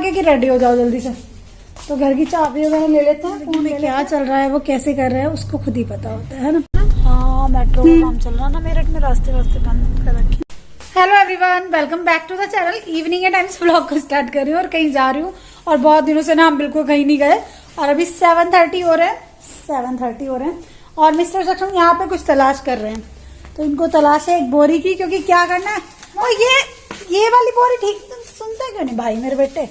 आगे कि रेडी हो जाओ जल्दी से। तो घर की चाबी वगैरह ले लेते हैं। फोन में क्या चल रहा है, वो कैसे कर रहे हैं, उसको खुद ही पता होता है ना। हाँ, मेट्रो का काम चल रहा है ना मेरठ में, रास्ते बंद कर रखे। Hello everyone, welcome back to the channel. Evening के टाइम से व्लॉग को स्टार्ट कर रही हूँ और कहीं जा रही हूँ और बहुत दिनों से ना हम बिल्कुल कहीं नहीं गए। और अभी 7:30 हो रहे हैं और मिस्टर सक्षम यहाँ पे कुछ तलाश कर रहे हैं। तो इनको तलाश है एक बोरी की, क्योंकि क्या करना है। और ये वाली बोरी ठीक सुनते क्यों नहीं भाई मेरे बेटे।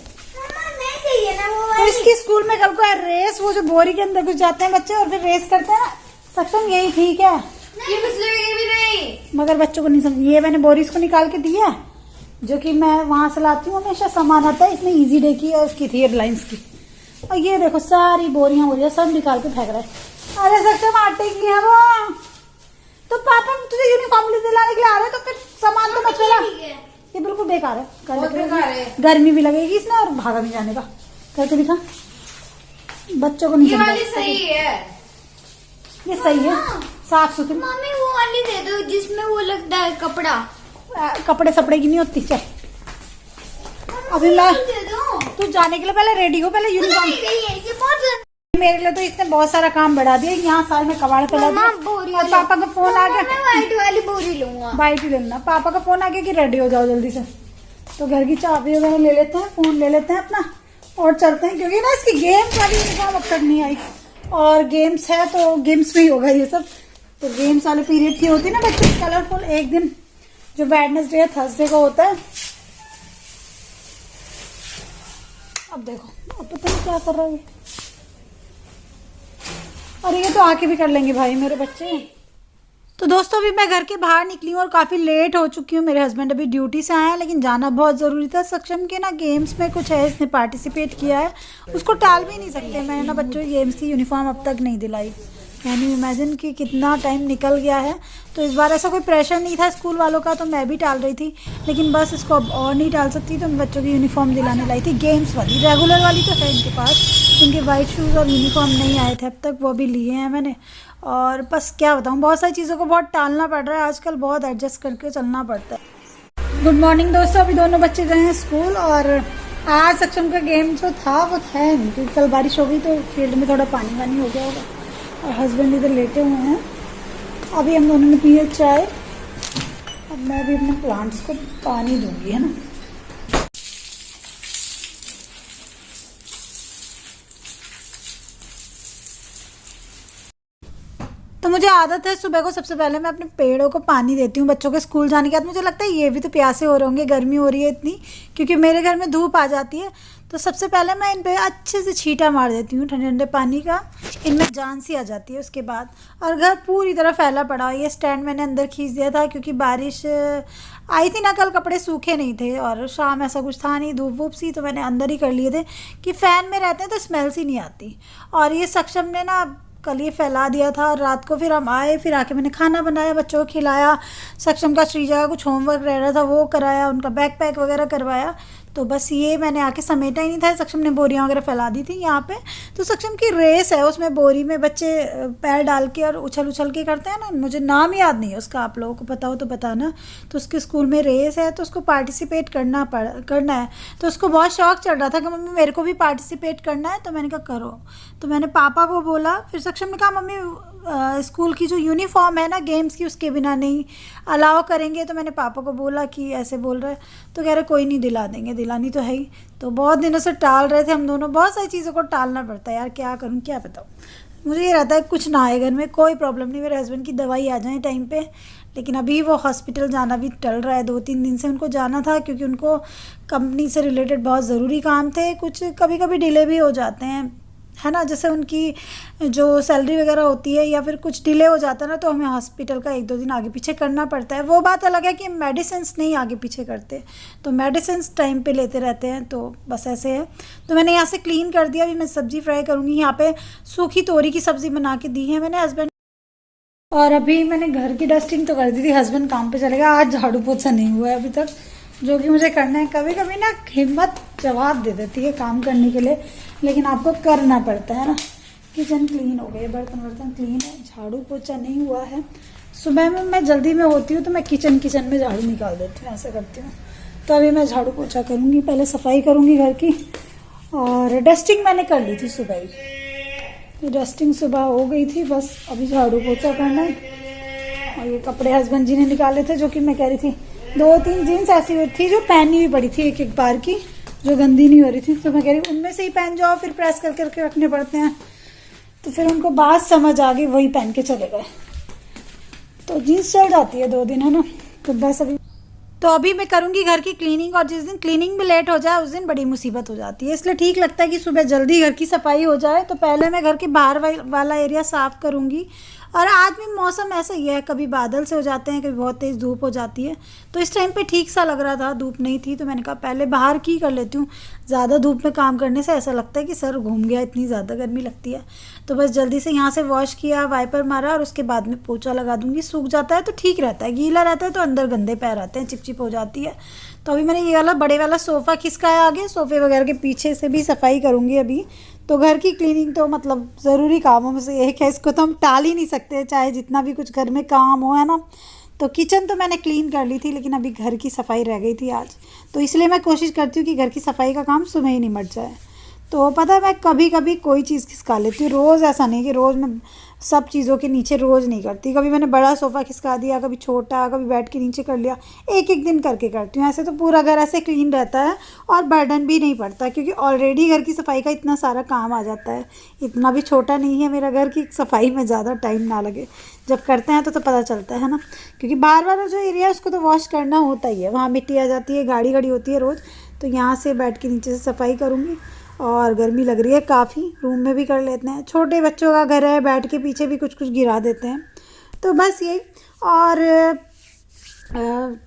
तो इसकी स्कूल में कल को है रेस, वो जो बोरी के अंदर घुस जाते हैं बच्चे और फिर रेस करते हैं ना। सक्षम यही ठीक है, मगर बच्चों को नहीं समझ। ये मैंने बोरी इसको निकाल के दिया, जो कि मैं वहां से लाती हूँ हमेशा सामान आता है। इसने इजी डे की और उसकी थी रिलायंस की। और ये देखो सारी बोरियां सब निकाल के फेंक रहे हैं। अरे सक्षम आटे की है वो। तो पापा तुझे यूनिफॉर्म दिलाने के लिए आ रहे, तो फिर सामान तो बचेगा। ये बिल्कुल बेकार है, गर्मी भी लगेगी इसमें और भागा भी जाने का। करके दिखा, बच्चों को नहीं समझ। ये सही है, साफ सुथरी। मम्मी वो वाली दे दो जिसमें वो लगता है कपड़ा। कपड़े सपड़े की नहीं होती। चल अभी मैं तू जाने के लिए पहले रेडी हो, पहले यूनिफॉर्म। मेरे लिए तो इसने बहुत सारा काम बढ़ा दिया। यहाँ साल में कबाड़ फैला दिया। और पापा का फोन आ गया, व्हाइट वाली बोरी लूंगा। व्हाइट ही लेना। पापा का फोन आ गया कि रेडी हो जाओ जल्दी से। तो घर की चाबी वगैरह ले लेते हैं, फोन ले लेते हैं अपना और चलते हैं। क्योंकि ना इसकी गेम्स वाली यूनिफॉर्म अब तक नहीं आई और गेम्स है तो गेम्स में ही होगा ये सब। तो गेम्स वाले पीरियड की होती है ना बच्चों की कलरफुल, एक दिन जो वेडनेसडे थर्सडे को होता है। अब देखो, अब पता नहीं क्या कर रहा है। और ये तो आके भी कर लेंगे भाई मेरे बच्चे। तो दोस्तों अभी मैं घर के बाहर निकली हूँ और काफ़ी लेट हो चुकी हूँ। मेरे हस्बैंड अभी ड्यूटी से आए हैं, लेकिन जाना बहुत ज़रूरी था। सक्षम के ना गेम्स में कुछ है, इसने पार्टिसिपेट किया है, उसको टाल भी नहीं सकते। मैंने ना बच्चों की गेम्स की यूनिफॉर्म अब तक नहीं दिलाई। कैन यू इमेजिन कि कितना टाइम निकल गया है। तो इस बार ऐसा कोई प्रेशर नहीं था स्कूल वालों का, तो मैं भी टाल रही थी। लेकिन बस इसको अब और नहीं टाल सकती, तो मैं बच्चों की यूनिफॉर्म दिलाने लाई थी। गेम्स वाली, रेगुलर वाली तो है इनके पास, इनके वाइट शूज़ और यूनिफॉर्म नहीं आए थे अब तक, वो भी लिए हैं मैंने। और बस क्या बताऊँ, बहुत सारी चीज़ों को बहुत टालना पड़ रहा है आजकल, बहुत एडजस्ट करके चलना पड़ता है। गुड मॉर्निंग दोस्तों, अभी दोनों बच्चे गए हैं स्कूल। और आज सक्षम का गेम जो था वो है नहीं, क्योंकि कल बारिश हो गई तो फील्ड में थोड़ा पानी वानी हो गया होगा। और हस्बैंड इधर लेटे हुए हैं। अभी हम दोनों ने पी है चाय। अब मैं भी अपने प्लांट्स को पानी दूंगी, है ना। तो मुझे आदत है सुबह को सबसे पहले मैं अपने पेड़ों को पानी देती हूँ बच्चों के स्कूल जाने के बाद। मुझे लगता है ये भी तो प्यासे हो रहे होंगे, गर्मी हो रही है इतनी, क्योंकि मेरे घर में धूप आ जाती है। तो सबसे पहले मैं इन पे अच्छे से छींटा मार देती हूँ ठंडे ठंडे पानी का, इनमें जान सी आ जाती है उसके बाद। और घर पूरी तरह फैला पड़ा है। ये स्टैंड मैंने अंदर खींच दिया था, क्योंकि बारिश आई थी ना कल, कपड़े सूखे नहीं थे और शाम ऐसा कुछ था नहीं, धूप वूप सी, तो मैंने अंदर ही कर लिए थे कि फ़ैन में रहते हैं तो स्मेल सी नहीं आती। और ये सक्षम ने ना कल ये फैला दिया था। और रात को फिर हम आए, फिर आके मैंने खाना बनाया, बच्चों को खिलाया। सक्षम का श्रीजा का कुछ होमवर्क रह रहा था वो कराया, उनका बैग पैक वगैरह करवाया। तो बस ये मैंने आके समेटा ही नहीं था। सक्षम ने बोरियां वगैरह फैला दी थी यहाँ पे। तो सक्षम की रेस है, उसमें बोरी में बच्चे पैर डाल के और उछल के करते हैं ना। मुझे नाम याद नहीं है उसका, आप लोगों को पता हो तो बताना। तो उसके स्कूल में रेस है, तो उसको पार्टिसिपेट करना है। तो उसको बहुत शौक चढ़ रहा था कि मम्मी मेरे को भी पार्टिसिपेट करना है। तो मैंने कहा करो। तो मैंने पापा को बोला, फिर सक्षम ने कहा मम्मी स्कूल की जो यूनिफॉर्म है ना गेम्स की, उसके बिना नहीं अलाउ करेंगे। तो मैंने पापा को बोला कि ऐसे बोल रहे, तो कह रहे कोई नहीं, दिला देंगे, दिलानी तो है ही। तो बहुत दिनों से टाल रहे थे हम दोनों। बहुत सारी चीज़ों को टालना पड़ता है यार, क्या करूँ क्या बताऊँ। मुझे ये रहता है कुछ ना आए घर में, कोई प्रॉब्लम नहीं, मेरे हस्बैंड की दवाई आ जाए टाइम पे। लेकिन अभी वो हॉस्पिटल जाना भी टल रहा है, 2-3 दिन से उनको जाना था, क्योंकि उनको कंपनी से रिलेटेड बहुत ज़रूरी काम थे। कुछ कभी कभी डिले भी हो जाते हैं, है ना। जैसे उनकी जो सैलरी वगैरह होती है या फिर कुछ डिले हो जाता है ना, तो हमें हॉस्पिटल का 1-2 दिन आगे पीछे करना पड़ता है। वो बात अलग है कि मेडिसिन्स नहीं आगे पीछे करते, तो मेडिसिन्स टाइम पे लेते रहते हैं। तो बस ऐसे है। तो मैंने यहाँ से क्लीन कर दिया। अभी मैं सब्ज़ी फ्राई करूँगी। यहाँ पे सूखी तोरी की सब्ज़ी बना के दी है मैंने हस्बैंड। और अभी मैंने घर की डस्टिंग तो कर दी थी, हस्बैंड काम पे चले गया। आज झाड़ू पोछा नहीं हुआ है अभी तक, जो कि मुझे करना है। कभी कभी ना हिम्मत जवाब दे देती है काम करने के लिए, लेकिन आपको करना पड़ता है ना। किचन क्लीन हो गई, बर्तन क्लीन है, झाड़ू पोछा नहीं हुआ है। सुबह में मैं जल्दी में होती हूँ तो मैं किचन में झाड़ू निकाल देती हूँ, ऐसा करती हूँ। तो अभी मैं झाड़ू पोछा करूँगी, पहले सफाई करूँगी घर की। और डस्टिंग मैंने कर ली थी सुबह ही, तो डस्टिंग सुबह हो गई थी, बस अभी झाड़ू पोछा करना है। और ये कपड़े हस्बैंड जी ने निकाले थे, जो कि मैं कह रही थी 2-3 जीन्स ऐसी हुई थी जो पहनी हुई पड़ी थी एक बार की, जो गंदी नहीं हो रही थी, तो मैं कह रही उनमें से ही पहन जाओ, फिर प्रेस करके रखने पड़ते हैं। तो फिर उनको बात समझ आ गई, वही पहन के चले गए। तो जीन्स चल जाती है 2 दिन, है ना। तो बस अभी मैं करूँगी घर की क्लीनिंग, और जिस दिन क्लीनिंग भी लेट हो जाए उस दिन बड़ी मुसीबत हो जाती है। इसलिए ठीक लगता है कि सुबह जल्दी घर की सफाई हो जाए। तो पहले मैं घर के बाहर वाला एरिया साफ़ करूँगी। और आज भी मौसम ऐसा ही है, कभी बादल से हो जाते हैं, कभी बहुत तेज़ धूप हो जाती है। तो इस टाइम पे ठीक सा लग रहा था, धूप नहीं थी, तो मैंने कहा पहले बाहर की कर लेती हूँ। ज़्यादा धूप में काम करने से ऐसा लगता है कि सर घूम गया, इतनी ज़्यादा गर्मी लगती है। तो बस जल्दी से यहाँ से वॉश किया, वाइपर मारा, और उसके बाद में पोछा लगा दूँगी। सूख जाता है तो ठीक रहता है, गीला रहता है तो अंदर गंदे पैर आते हैं, चिपचिप हो जाती है। तो अभी मैंने ये वाला बड़े वाला सोफ़ा खिसकाया आगे, सोफ़े वगैरह के पीछे से भी सफाई करूँगी अभी। तो घर की क्लीनिंग तो मतलब ज़रूरी कामों में से एक है, इसको तो हम टाल ही नहीं सकते, चाहे जितना भी कुछ घर में काम हो, है ना। तो किचन तो मैंने क्लीन कर ली थी, लेकिन अभी घर की सफाई रह गई थी आज। तो इसलिए मैं कोशिश करती हूँ कि घर की सफाई का काम सुबह ही निमट जाए। तो पता है, मैं कभी कभी कोई चीज़ खिसका लेती हूँ, रोज़ ऐसा नहीं कि रोज़ मैं सब चीज़ों के नीचे रोज़ नहीं करती। कभी मैंने बड़ा सोफ़ा खिसका दिया, कभी छोटा, कभी बेड के नीचे कर लिया, एक एक दिन करके करती हूँ। ऐसे तो पूरा घर ऐसे क्लीन रहता है और बर्डन भी नहीं पड़ता, क्योंकि ऑलरेडी घर की सफाई का इतना सारा काम आ जाता है। इतना भी छोटा नहीं है मेरा घर की सफाई में ज़्यादा टाइम ना लगे। जब करते हैं तो पता चलता है ना, क्योंकि बार बार जो एरिया है उसको तो वॉश करना होता ही है, वहाँ मिट्टी आ जाती है, गाड़ी खड़ी होती है रोज़। तो यहाँ से बेड के नीचे से सफाई करूँगी। और गर्मी लग रही है काफ़ी, रूम में भी कर लेते हैं, छोटे बच्चों का घर है, बेड के पीछे भी कुछ कुछ गिरा देते हैं। तो बस यही। और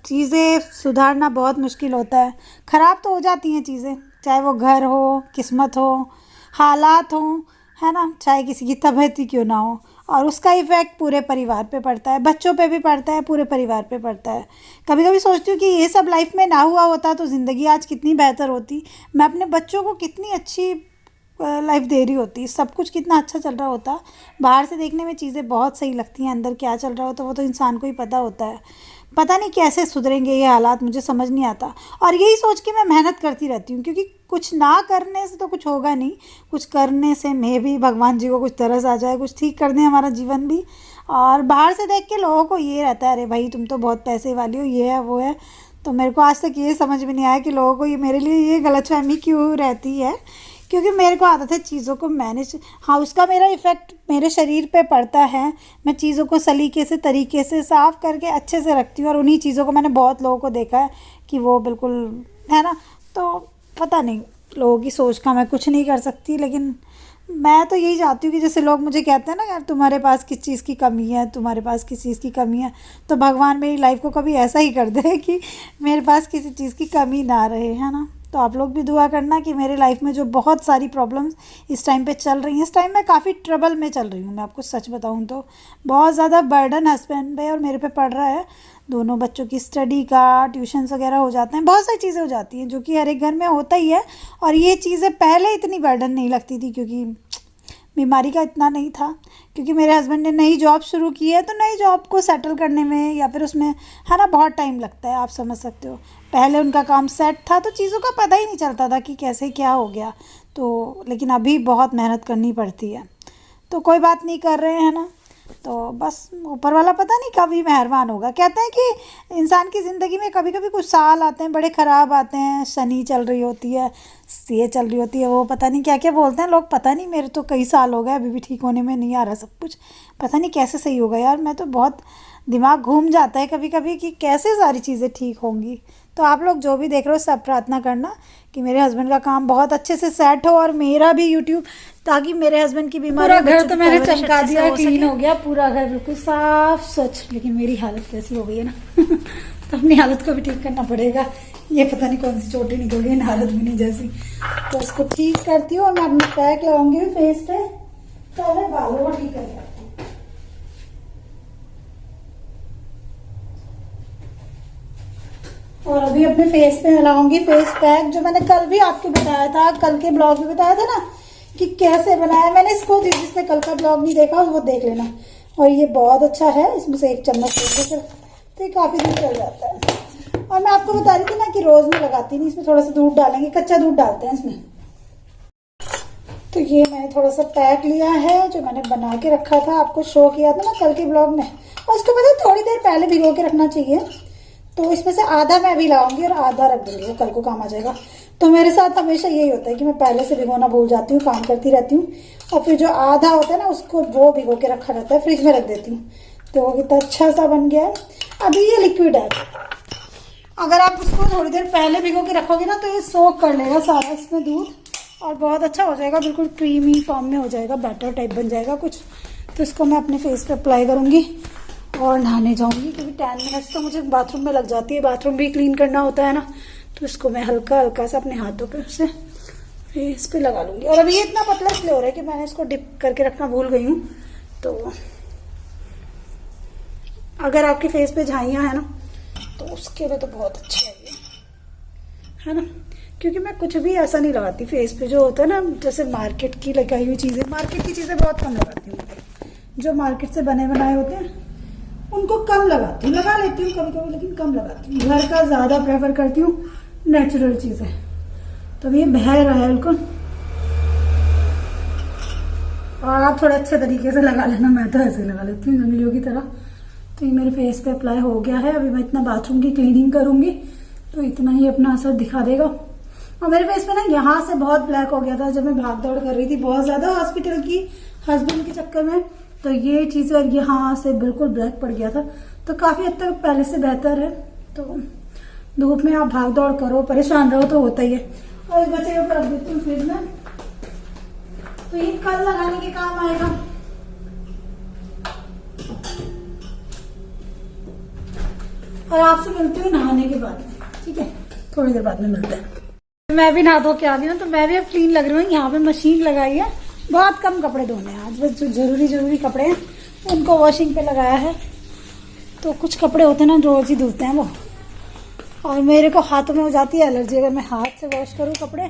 चीज़ें सुधारना बहुत मुश्किल होता है, ख़राब तो हो जाती हैं चीज़ें, चाहे वो घर हो, किस्मत हो, हालात हों, है ना, चाहे किसी की तबीयत ही क्यों ना हो। और उसका इफ़ेक्ट पूरे परिवार पे पड़ता है, बच्चों पे भी पड़ता है, पूरे परिवार पे पड़ता है। कभी कभी सोचती हूँ कि ये सब लाइफ में ना हुआ होता तो ज़िंदगी आज कितनी बेहतर होती, मैं अपने बच्चों को कितनी अच्छी लाइफ दे रही होती, सब कुछ कितना अच्छा चल रहा होता। बाहर से देखने में चीज़ें बहुत सही लगती हैं, अंदर क्या चल रहा होता वो तो इंसान को ही पता होता है। पता नहीं कैसे सुधरेंगे ये हालात, मुझे समझ नहीं आता। और यही सोच के मैं मेहनत करती रहती हूँ, क्योंकि कुछ ना करने से तो कुछ होगा नहीं, कुछ करने से मैं भी भगवान जी को कुछ तरस आ जाए, कुछ ठीक कर दें हमारा जीवन भी। और बाहर से देख के लोगों को ये रहता है, अरे भाई तुम तो बहुत पैसे वाली हो, ये है वो है। तो मेरे को आज तक ये समझ में नहीं आया कि लोगों को ये मेरे लिए ये गलतफहमी क्यों रहती है, क्योंकि मेरे को आदत है चीज़ों को मैनेज। हाँ, उसका मेरा इफ़ेक्ट मेरे शरीर पे पड़ता है। मैं चीज़ों को सलीके से, तरीके से साफ़ करके अच्छे से रखती हूँ। और उन्हीं चीज़ों को मैंने बहुत लोगों को देखा है कि वो बिल्कुल, है ना। तो पता नहीं, लोगों की सोच का मैं कुछ नहीं कर सकती, लेकिन मैं तो यही चाहती हूँ कि जैसे लोग मुझे कहते हैं ना, यार तुम्हारे पास किस चीज़ की कमी है, तुम्हारे पास किस चीज़ की कमी है, तो भगवान मेरी लाइफ को कभी ऐसा ही कर दे कि मेरे पास किसी चीज़ की कमी ना रहे, है ना। तो आप लोग भी दुआ करना कि मेरे लाइफ में जो बहुत सारी प्रॉब्लम्स इस टाइम पे चल रही हैं, इस टाइम मैं काफ़ी ट्रबल में चल रही हूँ। मैं आपको सच बताऊँ तो बहुत ज़्यादा बर्डन हस्बैंड पे और मेरे पे पड़ रहा है। दोनों बच्चों की स्टडी का, ट्यूशन्स वगैरह हो जाते हैं, बहुत सारी चीज़ें हो जाती हैं, जो कि हर एक घर में होता ही है। और ये चीज़ें पहले इतनी बर्डन नहीं लगती थी, क्योंकि बीमारी का इतना नहीं था, क्योंकि मेरे हस्बैंड ने नई जॉब शुरू की है, तो नई जॉब को सेटल करने में या फिर उसमें, है ना, बहुत टाइम लगता है, आप समझ सकते हो। पहले उनका काम सेट था तो चीज़ों का पता ही नहीं चलता था कि कैसे क्या हो गया। तो लेकिन अभी बहुत मेहनत करनी पड़ती है। तो कोई बात नहीं, कर रहे हैं ना, तो बस ऊपर वाला पता नहीं कभी मेहरबान होगा। कहते हैं कि इंसान की ज़िंदगी में कभी कभी कुछ साल आते हैं बड़े ख़राब आते हैं, शनि चल रही होती है, ये चल रही होती है, वो पता नहीं क्या क्या बोलते हैं लोग, पता नहीं। मेरे तो कई साल हो गए, अभी भी ठीक होने में नहीं आ रहा सब कुछ, पता नहीं कैसे सही होगा यार। मैं तो बहुत दिमाग घूम जाता है कभी कभी कि कैसे सारी चीज़ें ठीक होंगी। तो आप लोग जो भी देख रहे हो सब प्रार्थना करना कि मेरे हस्बैंड का काम बहुत अच्छे से सेट हो, और मेरा भी यूट्यूब, ताकि मेरे हस्बैंड की बीमारी, पूरा घर तो मैंने चमका दिया, क्लीन हो गया पूरा घर, बिल्कुल साफ स्वच्छ। लेकिन मेरी हालत कैसी हो गई है ना तो अपनी हालत को भी ठीक करना पड़ेगा। ये पता नहीं कौन सी चोटी निकल गई, हालत भी नहीं जैसी। तो इसको ठीक करती हूँ और मैं अपना पैक लगाऊंगी फेस पे, पहले बालों को ठीक करती हूँ। और अभी अपने फेस पे लगाऊंगी फेस पैक, जो मैंने कल भी आपको बताया था, कल के ब्लॉग में बताया था ना कि कैसे बनाया मैंने इसको। जिसने कल का ब्लॉग नहीं देखा वो देख लेना। और ये बहुत अच्छा है, इसमें से 1 चम्मच लेके तो ये काफ़ी दिन चल जाता है। और मैं आपको बता रही थी ना कि रोज़ में लगाती नहीं, इसमें थोड़ा सा दूध डालेंगे, कच्चा दूध डालते हैं इसमें, तो ये मैंने थोड़ा सा पैक लिया है जो मैंने बना के रखा था, आपको शो किया था ना कल के ब्लॉग में, और उसको पता है थोड़ी देर पहले भिगो के रखना चाहिए। तो इसमें से आधा मैं अभी लाऊंगी और आधा रख दूंगी, वो कल को काम आ जाएगा। तो मेरे साथ हमेशा यही होता है कि मैं पहले से भिगोना भूल जाती हूँ, काम करती रहती हूँ, और फिर जो आधा होता है ना उसको वो भिगो के रखा रहता है, फ्रिज में रख देती हूँ। तो वो कितना अच्छा सा बन गया है। अभी ये लिक्विड है, अगर आप उसको थोड़ी देर पहले भिगो के रखोगे ना तो ये सोक कर लेगा सारा इसमें दूध, और बहुत अच्छा हो जाएगा, बिल्कुल क्रीमी फॉर्म में हो जाएगा, बैटर टाइप बन जाएगा कुछ। तो इसको मैं अपने फेस पे अप्लाई करूंगी और नहाने जाऊंगी, क्योंकि 10 मिनट्स तो मुझे बाथरूम में लग जाती है, बाथरूम भी क्लीन करना होता है ना। तो इसको मैं हल्का हल्का सा अपने हाथों पे से फेस पे लगा लूंगी। और अभी ये इतना पतला इसलिए हो रहा है कि मैंने इसको डिप करके रखना भूल गई हूँ। तो अगर आपके फेस पे झाइयाँ है ना तो उसके लिए तो बहुत अच्छा है ना, क्योंकि मैं कुछ भी ऐसा नहीं लगाती फेस पे जो होता है ना, जैसे मार्केट की लगाई हुई चीज़ें, मार्केट की चीज़ें बहुत कम लगाती हूँ। जो मार्केट से बने बनाए होते हैं उनको कम लगाती हूँ, लगा लेती हूँ कभी कभी, लेकिन कम लगाती हूँ। घर का ज़्यादा प्रेफर करती हूँ, नेचुरल चीज़ें। तो ये बह रहा है बिल्कुल, और आप थोड़ा अच्छे तरीके से लगा लेना, मैं तो ऐसे ही लगा लेती हूँ जंगलियों की तरह। तो ये मेरे फेस पे अप्लाई हो गया है। अभी मैं इतना बाथरूम की क्लीनिंग करूंगी तो इतना ही अपना असर दिखा देगा। और मेरे फेस पे ना यहाँ से बहुत ब्लैक हो गया था जब मैं भाग दौड़ कर रही थी बहुत ज्यादा हॉस्पिटल की, हस्बैंड के चक्कर में। तो ये चीजें और यहाँ से बिल्कुल ब्लैक पड़ गया था, तो काफी हद तक पहले से बेहतर है। तो धूप में आप भाग दौड़ करो, परेशान रहो तो होता ही है। और इस बच्चे के ऊपर रख देती हूँ फ्रिज में, तो ये कल लगाने के काम आएगा। और आपसे मिलती हूँ नहाने के बाद, ठीक है, थोड़ी देर बाद में मिलते हैं। मैं भी नहा धो के आ गई हूँ, तो मैं भी अब क्लीन लग रही हूँ। यहाँ पे मशीन लगाई है, बहुत कम कपड़े धोने हैं आज, बस जो जरूरी कपड़े हैं उनको वॉशिंग पे लगाया है। तो कुछ कपड़े होते हैं ना रोज ही धुलते हैं वो, और मेरे को हाथों में हो जाती है एलर्जी अगर मैं हाथ से वॉश करूँ कपड़े।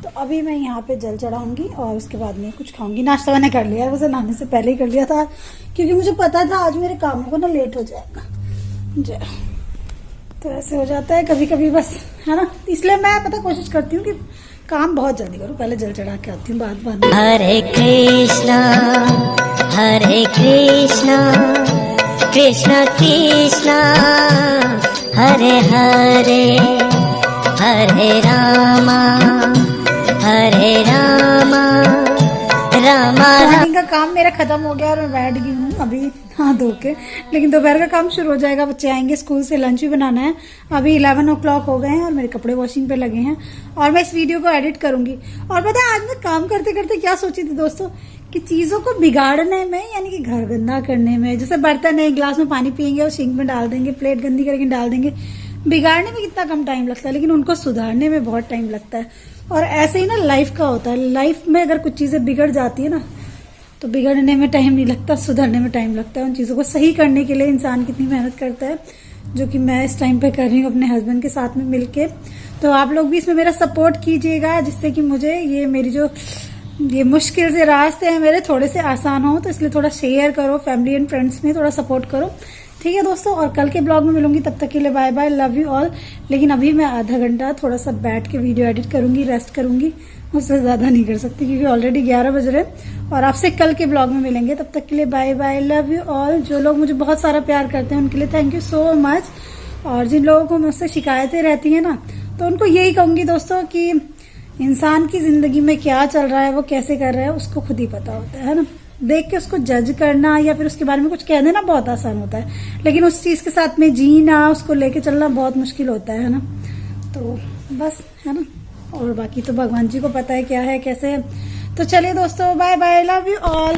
तो अभी मैं यहाँ पे जल चढ़ाऊंगी और उसके बाद में कुछ खाऊंगी। नाश्ता मैंने कर लिया, वैसे नहाने से पहले ही कर लिया था, क्योंकि मुझे पता था आज मेरे कामों को ना लेट हो जाएगा। तो ऐसे हो जाता है कभी कभी, बस है ना। इसलिए मैं पता कोशिश करती हूँ कि काम बहुत जल्दी करूँ, पहले जल चढ़ा के आती हूँ, बाद में। हरे कृष्णा कृष्ण कृष्णा हरे हरे, हरे रामा मॉर्निंग का काम मेरा खत्म हो गया और मैं बैठ गई हूँ अभी हाथ धो के। लेकिन दोपहर का काम शुरू हो जाएगा, बच्चे आएंगे स्कूल से, लंच भी बनाना है। अभी 11 o'clock हो गए हैं और मेरे कपड़े वॉशिंग पे लगे हैं और मैं इस वीडियो को एडिट करूंगी। और पता है आज मैं काम करते करते क्या सोची थी दोस्तों, कि चीजों को बिगाड़ने में, यानी कि घर गंदा करने में, जैसे बर्तन है गिलास में पानी पियेंगे और सिंक में डाल देंगे, प्लेट गंदी करके डाल देंगे, बिगाड़ने में कितना कम टाइम लगता है, लेकिन उनको सुधारने में बहुत टाइम लगता है। और ऐसे ही ना लाइफ का होता है, लाइफ में अगर कुछ चीजें बिगड़ जाती है ना तो बिगड़ने में टाइम नहीं लगता, सुधरने में टाइम लगता है। उन चीजों को सही करने के लिए इंसान कितनी मेहनत करता है, जो कि मैं इस टाइम पे कर रही हूँ अपने हस्बैंड के साथ में मिलके। तो आप लोग भी इसमें मेरा सपोर्ट कीजिएगा, जिससे कि मुझे ये मेरी जो ये मुश्किल से रास्ते हैं मेरे थोड़े से आसान हो। तो इसलिए थोड़ा शेयर करो, फैमिली एंड फ्रेंड्स में थोड़ा सपोर्ट करो, ठीक है दोस्तों। और कल के ब्लॉग में मिलूंगी, तब तक के लिए bye bye, love you all. लेकिन अभी मैं आधा घंटा थोड़ा सा बैठ के वीडियो एडिट करूंगी, रेस्ट करूंगी, उससे ज्यादा नहीं कर सकती क्योंकि ऑलरेडी 11 बज रहे। और आपसे कल के ब्लॉग में मिलेंगे, तब तक के लिए bye bye, love you all. जो लोग मुझे बहुत सारा प्यार करते हैं उनके लिए थैंक यू सो मच। और जिन लोगों को मुझसे शिकायतें रहती है ना, तो उनको यही कहूंगी दोस्तों कि इंसान की जिंदगी में क्या चल रहा है, वो कैसे कर रहा है, उसको खुद ही पता होता है ना। देख के उसको जज करना या फिर उसके बारे में कुछ कह देना बहुत आसान होता है, लेकिन उस चीज के साथ में जीना, उसको लेके चलना बहुत मुश्किल होता है ना। तो बस है ना, और बाकी तो भगवान जी को पता है क्या है कैसे है। तो चलिए दोस्तों, bye bye, love you all.